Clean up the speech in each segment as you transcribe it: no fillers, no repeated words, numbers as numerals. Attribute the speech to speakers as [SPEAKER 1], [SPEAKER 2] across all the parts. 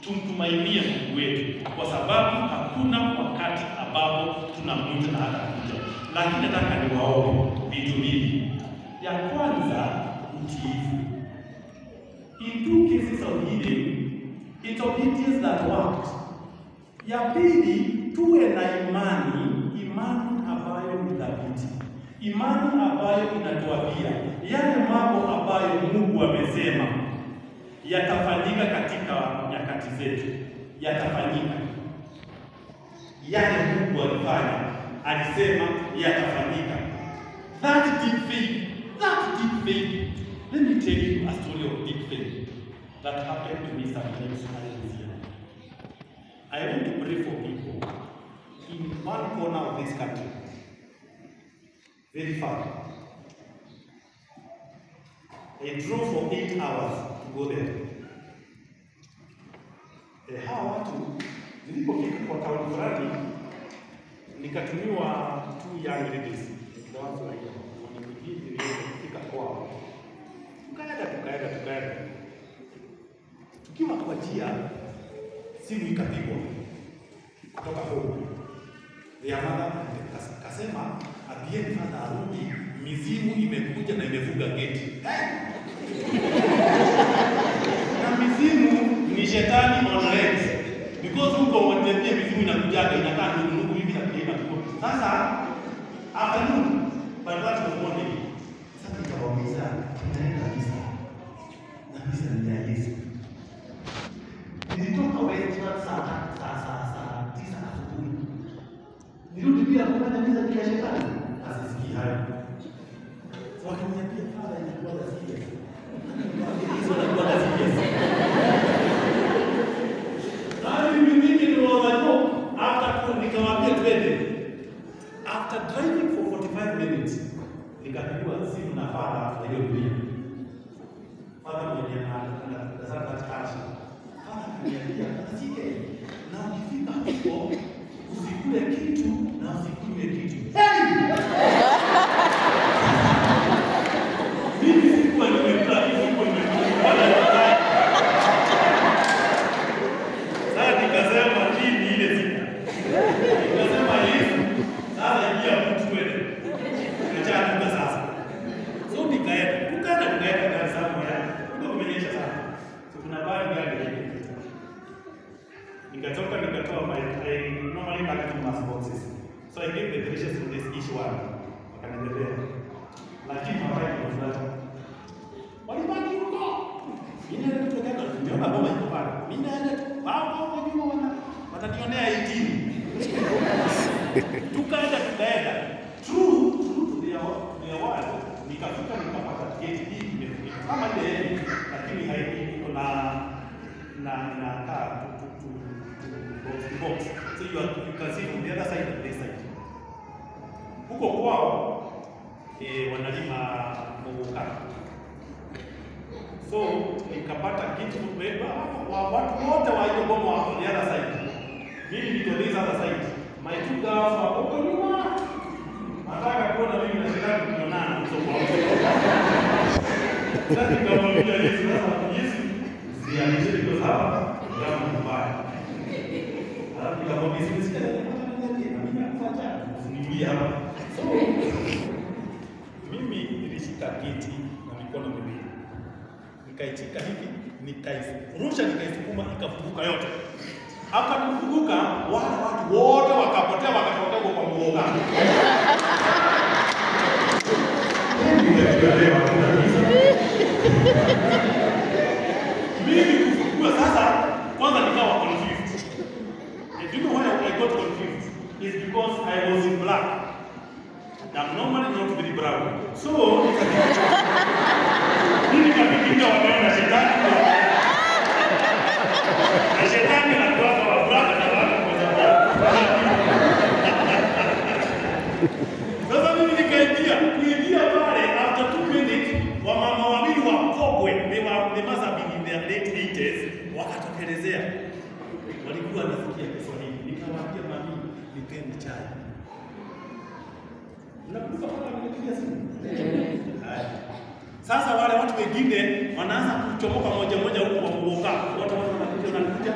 [SPEAKER 1] tumtumainie Mungu wetu, kwa sababu hakuna wakati ambapo tunamwita na hata kuja. Lakini nataka niwaombe vitu hivi. Ya kwanza, utiifu. In 2 cases of healing, it's obedience that worked. Ya pili, tuwe na imani ambayo ni thabiti. Imani ambayo inatuambia yale mambo ambayo Mungu amesema yatafanyika katika nyakati zetu, yatafanyika. Yale Mungu alifanya, alisema yatafanyika. That deep faith. Let me tell you a story of deep faith that happened to me sometimes this year. I went to pray for people in one corner of this country, very far. I drove for 8 hours to go there. Hawa watu, nilipofika kwa town fulani, nikatumiwa 2 young ladies. Nilipofika kwao, tukaenda. Tukiwa kwa njia, simu ikapigwa kutoka huko. Their mother akasema, "Abieni fadha arudi, mizimu imekuja na imefunga geti." Na mizimu ni shetani on legs. Because huko wanatembea mizimu inakujaga, inakaa ndugu hivi na kuenda huko. Sasa afternoon, but what was morning? Sasa nikawauliza, tunaenda kabisa. Na kabisa ni ya Yesu. Nilitoka Western saa 9 asubuhi. Nirudi pia kufanya misa bila shetani. Asisikii hayo. So wakaniambia, "Father, inakuwa nasikia." Hizo inakuwa nasikia. Nikamwambia twende. After driving for 45 minutes, nikapigiwa simu na Father wa hiyo dunia. Father mwenye anataka katikati. Father ananiambia, "Asike, na ukifika huko, usikule kitu na usikunywe kitu." Mimi sikuwa nimekula kitu. Sasa nikasema nini ile siku? Nikasema Yesu, sasa ingia mtu wewe. Nichanuka sasa. So tukaenda Dar es Salaam ya. Ndio kumenyesha sana. So kuna bali gari hili. Nikatoka nikatoa normally back to mass boxes. So I gave the dishes to this each one. Wakaniendelea. Lakini mabaki wa fulani. Walibaki huko. Mimi ndio kutoka nimeona baba iko pale. Mimi naenda wao wajua watanionea 18. Tukaenda. True to their word. Nikafika nikapata gate hii imefika. Kama ile lakini haiko na kaa box. So you can see from the other side and this side. Huko kwao wanalima mboga. So nikapata kitu wa watu wote wa hiyo boma wako the other side. Mimi niko this other side. My 2 girls were huko nyuma. Nataka kuona mimi na shetani tukionana uso kwa uso. Sasa nikamwambia Yesu, sianishe kwa sababu kama mbaya. Alafu nikamwambia sisi niambia hapa. So mimi nilishika kiti na mikono miwili. Nikaichika hivi, nikairusha nikaisukuma ikafunguka yote. Hapa kufunguka wale watu wote wakapotea kwa mwoga. Mimi kufungua sasa kwanza nikawa confused. And you know why I got confused? Is because I was in black. I'm normally not very brown. So mimi nikafikiria wameona shetani. Na shetani anakuwa wa black na watu kwa sababu. Sasa mimi kuingia pale after 2 minutes wamama wawili wakogwe they must have been in their late 80s wakatokelezea. Walikuwa nasikia Kiswahili. Nikamwambia mami nipeni chai. Unakumbuka kama nilipigia simu? Sasa wale watu wengine wanaanza kuchomoka moja huko wa kuoka. Watu wanakuja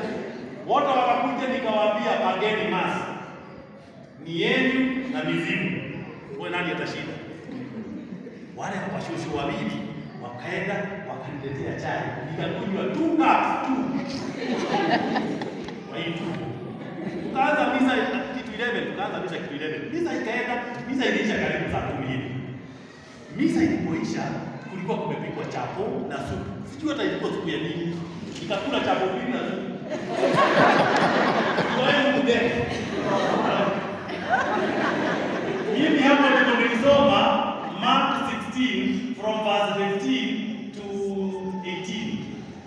[SPEAKER 1] Wote wakakuja nikawaambia pageni masi. Ni yenu na mizimu. Wewe nani atashinda? Wale wapashosho wawili wakaenda wakaniletea chai. Nikakunywa 2 cups tu. Kwa hiyo tukaanza misa kitu 11, tukaanza misa kitu 11. Misa ikaenda, misa iliisha karibu saa 10. Misa ilipoisha kulikuwa kumepikwa chapo na supu. Sijui hata ilikuwa supu ya nini. Nikakula chapo mbili na supu. Kwa hiyo mdeni. Mimi hapo ndipo nilisoma Mark 16 from verse 15 to 18.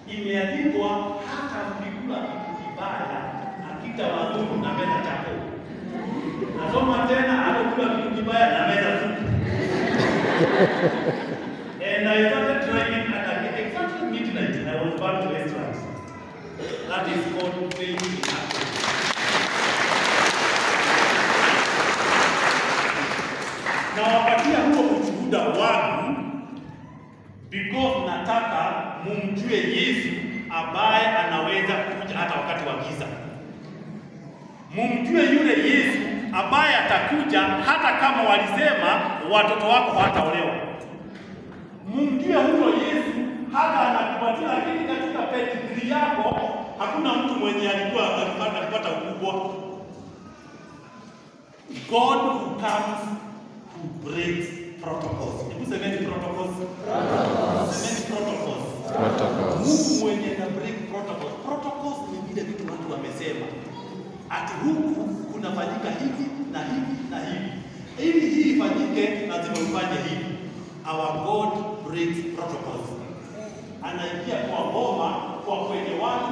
[SPEAKER 1] Imeandikwa hata mkikula kitu kibaya hakitawadhuru na meza chapo. Nasoma tena hata kula kitu kibaya na meza supu. And I started trying at exactly midnight. I was back to restaurant. That is called faith in action. Na wapatia huo ushuhuda wangu because nataka mumjue Yesu ambaye anaweza kuja hata wakati wa giza. Mumjue yule Yesu ambaye atakuja hata kama walisema watoto wako hawataolewa. Mumjue huyo Yesu hata anakupatia, lakini katika pedigree yako hakuna mtu mwenye alipata ukubwa. God who comes to break protocols. Hebu semeni protocols. Semeni protocols. Mungu mwenye na break protocols. Protocols ni vile vitu watu wamesema. Ati huku kunafanyika hivi na hivi na hivi. Ili hii ifanyike lazima ufanye hivi. Our God breaks protocols. Anaingia kwa boma kwa kwenye watu